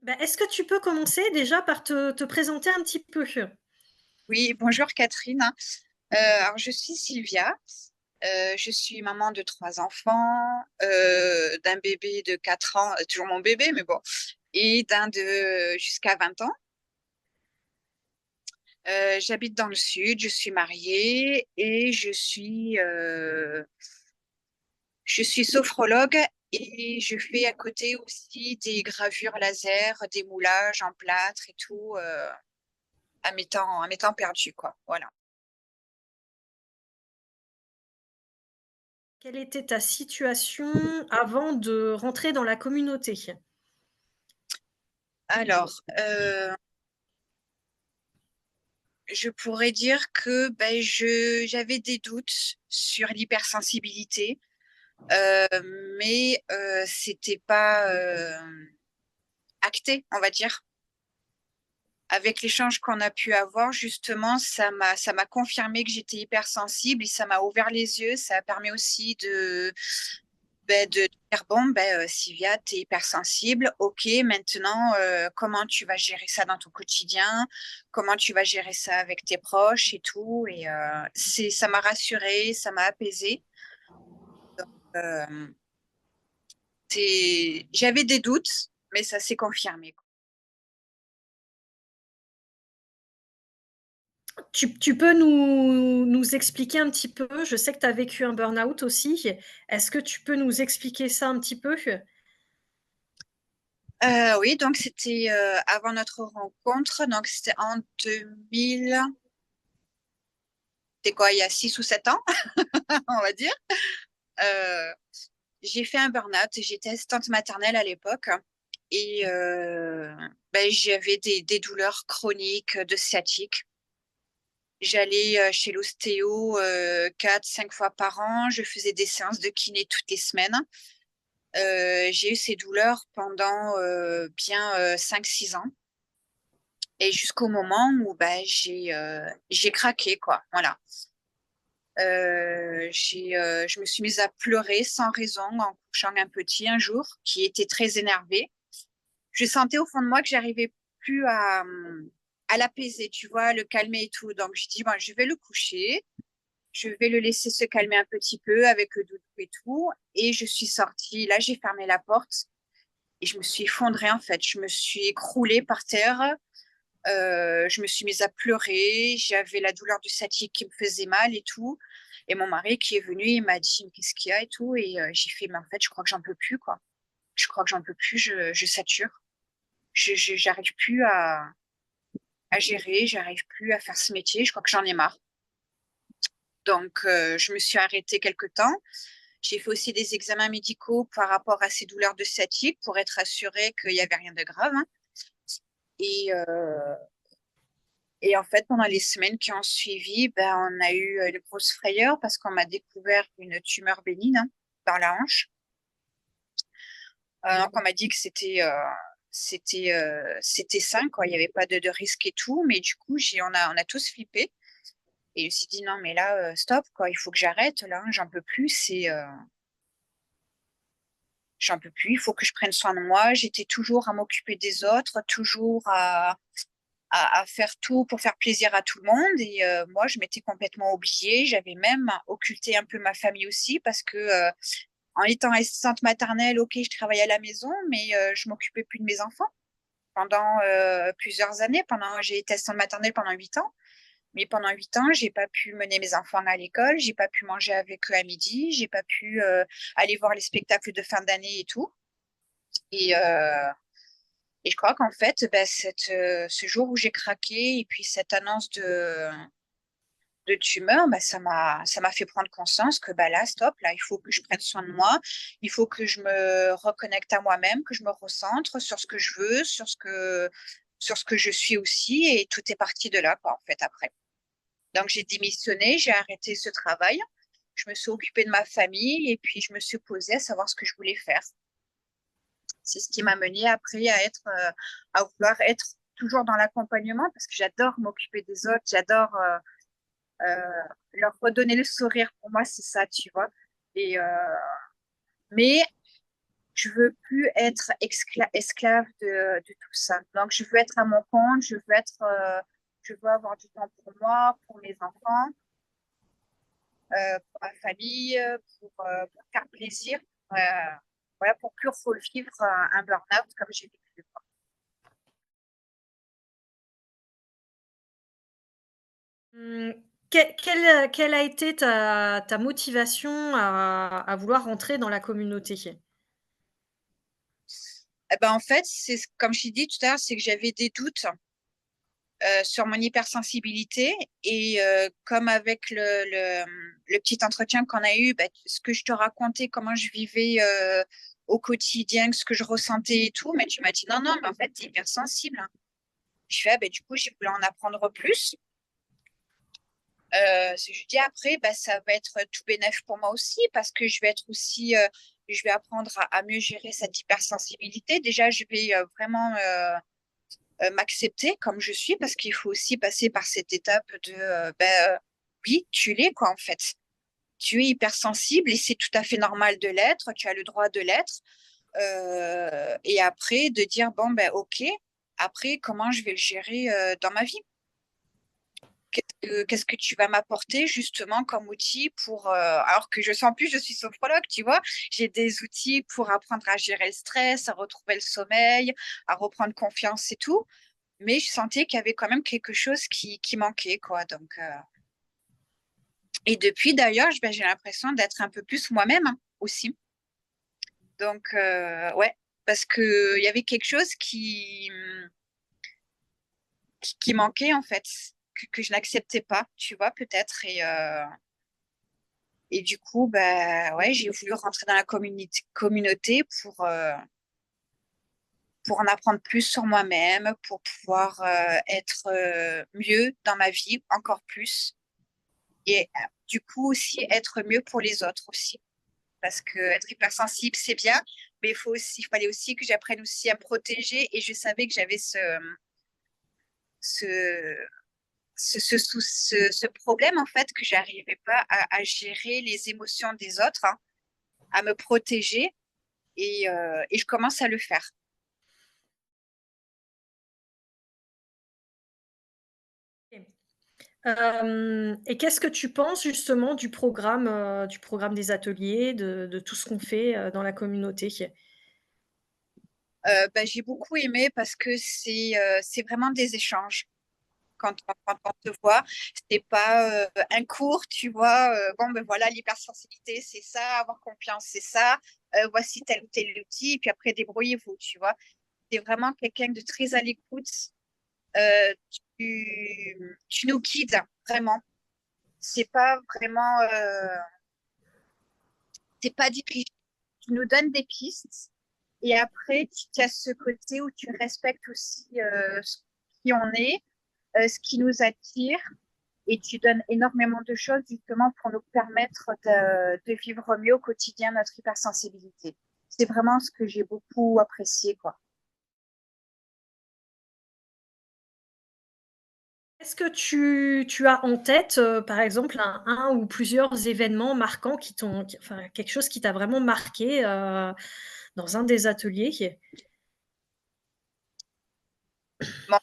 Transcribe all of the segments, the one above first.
Bah, est-ce que tu peux commencer déjà par te présenter un petit peu? Oui, bonjour Catherine. Alors, je suis Sylvia. Je suis maman de 3 enfants, d'un bébé de 4 ans, toujours mon bébé, mais bon, et d'un de jusqu'à 20 ans. J'habite dans le sud, je suis mariée et je suis sophrologue et je fais à côté aussi des gravures laser, des moulages en plâtre et tout, à mes temps perdus, quoi. Voilà. Quelle était ta situation avant de rentrer dans la communauté? Alors, je pourrais dire que ben, j'avais des doutes sur l'hypersensibilité, euh, mais c'était pas acté, on va dire. Avec l'échange qu'on a pu avoir, justement, ça m'a confirmé que j'étais hypersensible et ça m'a ouvert les yeux. Ça a permis aussi de dire, bon, ben, Sylvia, tu es hypersensible. OK, maintenant, comment tu vas gérer ça dans ton quotidien? Comment tu vas gérer ça avec tes proches et tout? Et ça m'a rassurée, ça m'a apaisée. Euh, J'avais des doutes, mais ça s'est confirmé, quoi. Tu peux nous expliquer un petit peu? Je sais que tu as vécu un burn-out aussi. Est-ce que tu peux nous expliquer ça un petit peu? Oui, donc c'était avant notre rencontre, donc c'était en 2000, c'était quoi, il y a 6 ou 7 ans, on va dire. Euh, j'ai fait un burn-out, j'étais assistante maternelle à l'époque et ben, j'avais des douleurs chroniques de sciatique. J'allais chez l'ostéo 4, 5 fois par an, je faisais des séances de kiné toutes les semaines. J'ai eu ces douleurs pendant bien 5, 6 ans. Et jusqu'au moment où bah, j'ai craqué, quoi. Voilà. Je me suis mise à pleurer sans raison en couchant un petit un jour qui était très énervé. Je sentais au fond de moi que j'arrivais plus à l'apaiser, tu vois, le calmer et tout. Donc, je dis, bon, je vais le coucher, je vais le laisser se calmer un petit peu avec le doudou et tout. Et je suis sortie. Là, j'ai fermé la porte et je me suis effondrée, en fait. Je me suis écroulée par terre. Je me suis mise à pleurer, j'avais la douleur du sciatique qui me faisait mal et tout. Et mon mari qui est venu, il m'a dit, mais qu'est-ce qu'il y a et tout. Et j'ai fait, mais en fait, je crois que j'en peux plus, quoi. Je crois que j'en peux plus, je sature. J'arrive plus à gérer, j'arrive plus à faire ce métier, je crois que j'en ai marre. Donc, je me suis arrêtée quelque temps. J'ai fait aussi des examens médicaux par rapport à ces douleurs de sciatique pour être assurée qu'il n'y avait rien de grave, hein. Et, Et en fait, pendant les semaines qui ont suivi, ben, on a eu une grosse frayeur parce qu'on m'a découvert une tumeur bénigne, hein, dans la hanche. Donc, on m'a dit que c'était sain, quoi. Il n'y avait pas de risque et tout. Mais du coup, on a tous flippé. Et je me suis dit, non, mais là, stop, quoi. Il faut que j'arrête, là, hein, j'en peux plus. J'en peux plus. Il faut que je prenne soin de moi. J'étais toujours à m'occuper des autres, toujours à faire tout pour faire plaisir à tout le monde. Et moi, je m'étais complètement oubliée. J'avais même occulté un peu ma famille aussi parce que en étant assistante maternelle, ok, je travaillais à la maison, mais je m'occupais plus de mes enfants pendant plusieurs années. J'ai été assistante maternelle pendant 8 ans. Mais pendant 8 ans, j'ai pas pu mener mes enfants à l'école, j'ai pas pu manger avec eux à midi, j'ai pas pu aller voir les spectacles de fin d'année et tout. Et, et je crois qu'en fait, ben, ce jour où j'ai craqué et puis cette annonce de tumeur, ben, ça m'a fait prendre conscience que ben, là, stop, là, il faut que je prenne soin de moi, il faut que je me reconnecte à moi-même, que je me recentre sur ce que je veux, sur ce que je suis aussi, et tout est parti de là, quoi, en fait, après. Donc, j'ai démissionné, j'ai arrêté ce travail, je me suis occupée de ma famille et puis je me suis posée à savoir ce que je voulais faire. C'est ce qui m'a menée après à vouloir être toujours dans l'accompagnement parce que j'adore m'occuper des autres, j'adore leur redonner le sourire. Pour moi, c'est ça, tu vois. Et, mais je veux plus être esclave de tout ça. Donc, je veux être à mon compte, je veux avoir du temps pour moi, pour mes enfants, pour ma famille, pour faire plaisir. Euh, voilà, pour plus revivre un burn-out comme j'ai vécu. Mmh, quelle a été ta motivation à vouloir rentrer dans la communauté? Eh ben, en fait, comme je t'ai dit tout à l'heure, c'est que j'avais des doutes sur mon hypersensibilité. Et comme avec le petit entretien qu'on a eu, bah, ce que je te racontais, comment je vivais au quotidien, ce que je ressentais et tout, mais tu m'as dit non, non, mais en fait, tu es hypersensible. Je fais, ah, bah, du coup, j'ai voulu en apprendre plus. Je dis après, bah, ça va être tout bénéf pour moi aussi parce que je vais être aussi, je vais apprendre à mieux gérer cette hypersensibilité. Déjà, je vais vraiment m'accepter comme je suis parce qu'il faut aussi passer par cette étape de oui, tu l'es quoi en fait. Tu es hypersensible et c'est tout à fait normal de l'être, tu as le droit de l'être. Et après, de dire bon, ben ok, après, comment je vais le gérer dans ma vie? Qu'est-ce que tu vas m'apporter justement comme outil pour alors que je sens plus je suis sophrologue, tu vois, j'ai des outils pour apprendre à gérer le stress, à retrouver le sommeil, à reprendre confiance et tout, mais je sentais qu'il y avait quand même quelque chose qui manquait quoi. Donc et depuis d'ailleurs ben, j'ai l'impression d'être un peu plus moi-même hein, aussi. Donc ouais, parce que il y avait quelque chose qui manquait en fait, que je n'acceptais pas, tu vois, peut-être. Et du coup, bah, ouais, j'ai voulu rentrer dans la communauté pour en apprendre plus sur moi-même, pour pouvoir être mieux dans ma vie, encore plus. Et du coup aussi être mieux pour les autres aussi. Parce que être hypersensible, c'est bien, mais il fallait aussi que j'apprenne aussi à me protéger. Et je savais que j'avais ce, ce problème, en fait, que j'arrivais pas à gérer les émotions des autres, hein, à me protéger. Et je commence à le faire. Et qu'est-ce que tu penses justement du programme des ateliers, de tout ce qu'on fait, dans la communauté? Bah, j'ai beaucoup aimé parce que c'est vraiment des échanges. Quand on te voit, c'est pas un cours, tu vois. Bon, ben voilà, l'hypersensibilité, c'est ça, avoir confiance, c'est ça. Voici tel ou tel outil, et puis après, débrouillez-vous, tu vois. C'est vraiment quelqu'un de très à l'écoute. Euh, tu nous guides, vraiment. C'est pas vraiment, c'est pas dirigé. Tu nous donnes des pistes. Et après, tu as ce côté où tu respectes aussi qui on est, ce qui nous attire, et tu donnes énormément de choses justement pour nous permettre de vivre mieux au quotidien notre hypersensibilité. C'est vraiment ce que j'ai beaucoup apprécié, quoi. Est-ce que tu as en tête, par exemple, un ou plusieurs événements marquants enfin, quelque chose qui t'a vraiment marqué, dans un des ateliers? Bon,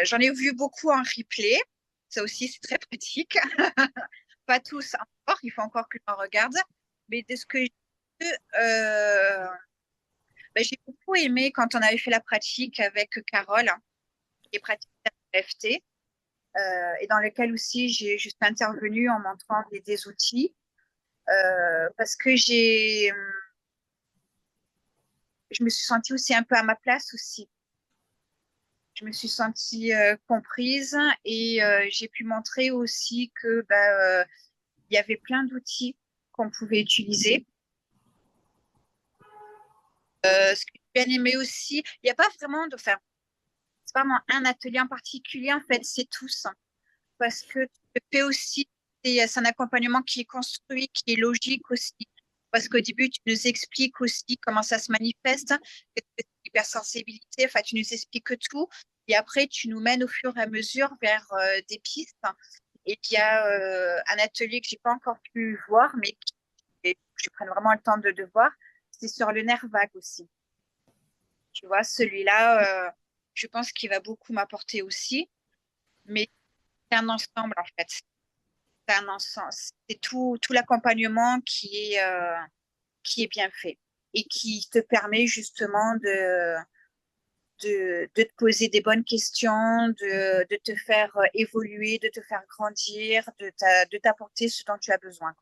j'en ai vu beaucoup en replay. Ça aussi, c'est très pratique. Pas tous encore, il faut encore que j'en regarde. Mais de ce que j'ai vu, ben, j'ai beaucoup aimé quand on avait fait la pratique avec Carole, hein, qui est praticienne de l'EFT, et dans lequel aussi j'ai juste intervenu en montrant des outils, parce que je me suis sentie aussi un peu à ma place aussi. Je me suis sentie comprise et j'ai pu montrer aussi que bah, il y avait plein d'outils qu'on pouvait utiliser. Ce que j'ai bien aimé aussi, il n'y a pas vraiment de, enfin, c'est pas vraiment un atelier en particulier, en fait, c'est tous. Hein. Parce que tu fais aussi, c'est un accompagnement qui est construit, qui est logique aussi. Parce qu'au début, tu nous expliques aussi comment ça se manifeste, qu'est-ce que c'est l'hypersensibilité, enfin, tu nous expliques tout. Et après, tu nous mènes au fur et à mesure vers des pistes. Et il y a un atelier que j'ai pas encore pu voir, mais que je prenne vraiment le temps de voir. c'est sur le nerf vague aussi. Tu vois, celui-là, je pense qu'il va beaucoup m'apporter aussi. Mais c'est un ensemble, en fait. C'est un ensemble. C'est tout l'accompagnement qui est bien fait et qui te permet justement de te poser des bonnes questions, de te faire évoluer, de te faire grandir, de t'apporter ce dont tu as besoin.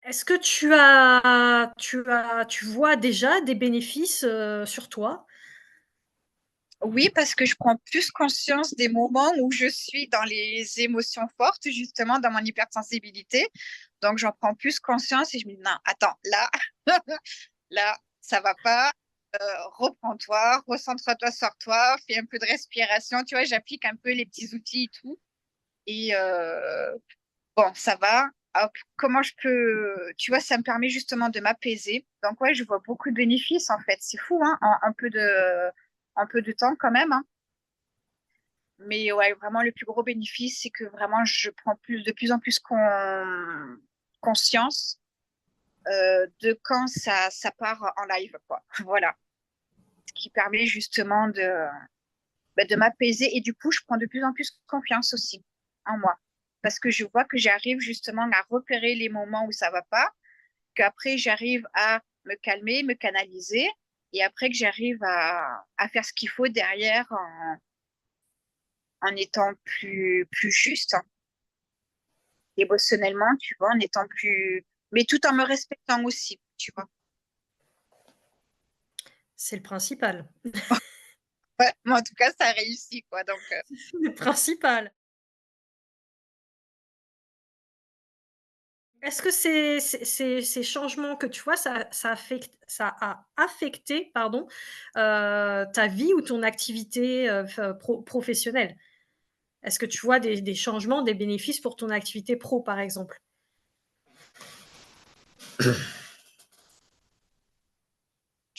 Est-ce que tu vois déjà des bénéfices sur toi? Oui, parce que je prends plus conscience des moments où je suis dans les émotions fortes, justement dans mon hypersensibilité. Donc, j'en prends plus conscience et je me dis, non, attends, là, là, ça va pas. Reprends-toi, recentre-toi sur toi, fais un peu de respiration. Tu vois, j'applique un peu les petits outils et tout. Et bon, ça va. Hop, comment je peux, tu vois, ça me permet justement de m'apaiser. Donc, ouais, je vois beaucoup de bénéfices en fait. C'est fou, hein, en peu de temps quand même, hein. Mais ouais, vraiment, le plus gros bénéfice, c'est que vraiment, je prends de plus en plus conscience de quand ça part en live, quoi. Voilà. Ce qui permet justement de m'apaiser. Et du coup, je prends de plus en plus confiance aussi en moi. Parce que je vois que j'arrive justement à repérer les moments où ça va pas, qu'après, j'arrive à me calmer, me canaliser, et après que j'arrive à faire ce qu'il faut derrière en étant plus juste, hein, émotionnellement, tu vois, en étant plus... Mais tout en me respectant aussi, tu vois. C'est le principal. Ouais, mais en tout cas, ça réussit, quoi. Donc, C'est le principal. Est-ce que ces changements que tu vois, ça a affecté, pardon, ta vie ou ton activité, professionnelle? Est-ce que tu vois des changements, des bénéfices pour ton activité pro, par exemple?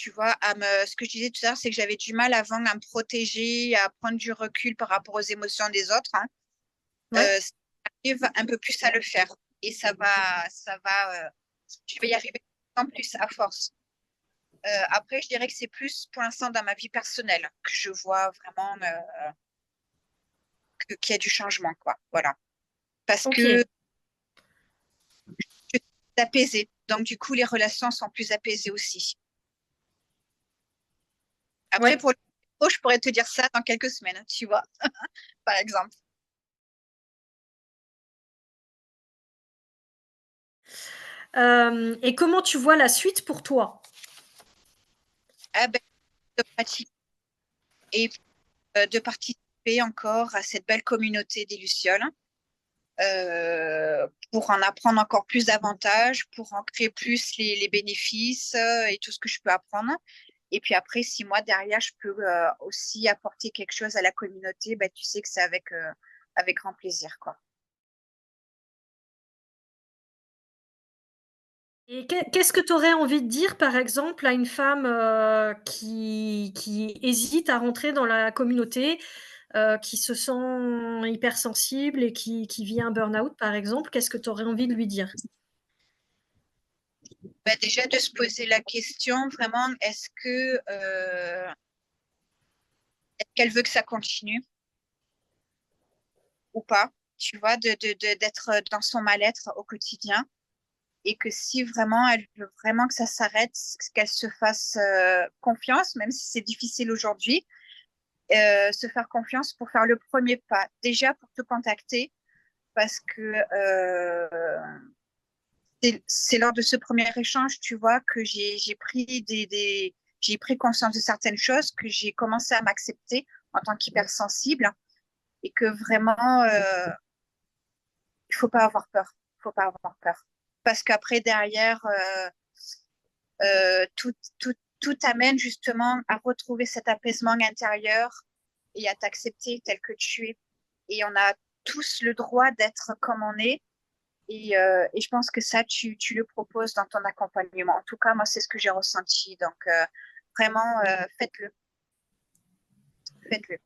tu vois, ce que je disais tout à l'heure, c'est que j'avais du mal avant à me protéger, à prendre du recul par rapport aux émotions des autres, hein. Ouais? J'arrive un peu plus à le faire. Et je vais y arriver en plus à force. Après, je dirais que c'est plus pour l'instant dans ma vie personnelle que je vois vraiment qu'il y a du changement, quoi. Voilà. Parce que OK. je suis apaisée. Donc, du coup, les relations sont plus apaisées aussi. Après, Ouais. pour le pro, je pourrais te dire ça dans quelques semaines, tu vois, par exemple. Et comment tu vois la suite pour toi? Ah ben, de pratique et de participer encore à cette belle communauté des Lucioles pour en apprendre encore plus davantage, pour en créer plus les bénéfices et tout ce que je peux apprendre. Et puis après, si moi, derrière, je peux aussi apporter quelque chose à la communauté, ben, tu sais que c'est avec grand plaisir, quoi. Et qu'est-ce que tu aurais envie de dire, par exemple, à une femme, qui hésite à rentrer dans la communauté, qui se sent hypersensible et qui vit un burn-out, par exemple? Qu'est-ce que tu aurais envie de lui dire? Ben, déjà, de se poser la question, vraiment, est-ce qu'elle veut que ça continue ou pas? Tu vois, d'être dans son mal-être au quotidien et que si vraiment elle veut vraiment que ça s'arrête, qu'elle se fasse confiance, même si c'est difficile aujourd'hui, se faire confiance pour faire le premier pas. Déjà pour te contacter, parce que c'est lors de ce premier échange, tu vois, que j'ai pris j'ai pris conscience de certaines choses, que j'ai commencé à m'accepter en tant qu'hypersensible et que vraiment, il faut pas avoir peur. Il faut pas avoir peur. Parce qu'après, derrière, tout t'amène justement à retrouver cet apaisement intérieur et à t'accepter tel que tu es. Et on a tous le droit d'être comme on est. Et je pense que ça, tu le proposes dans ton accompagnement. En tout cas, moi, c'est ce que j'ai ressenti. Donc, vraiment, faites-le. Faites-le.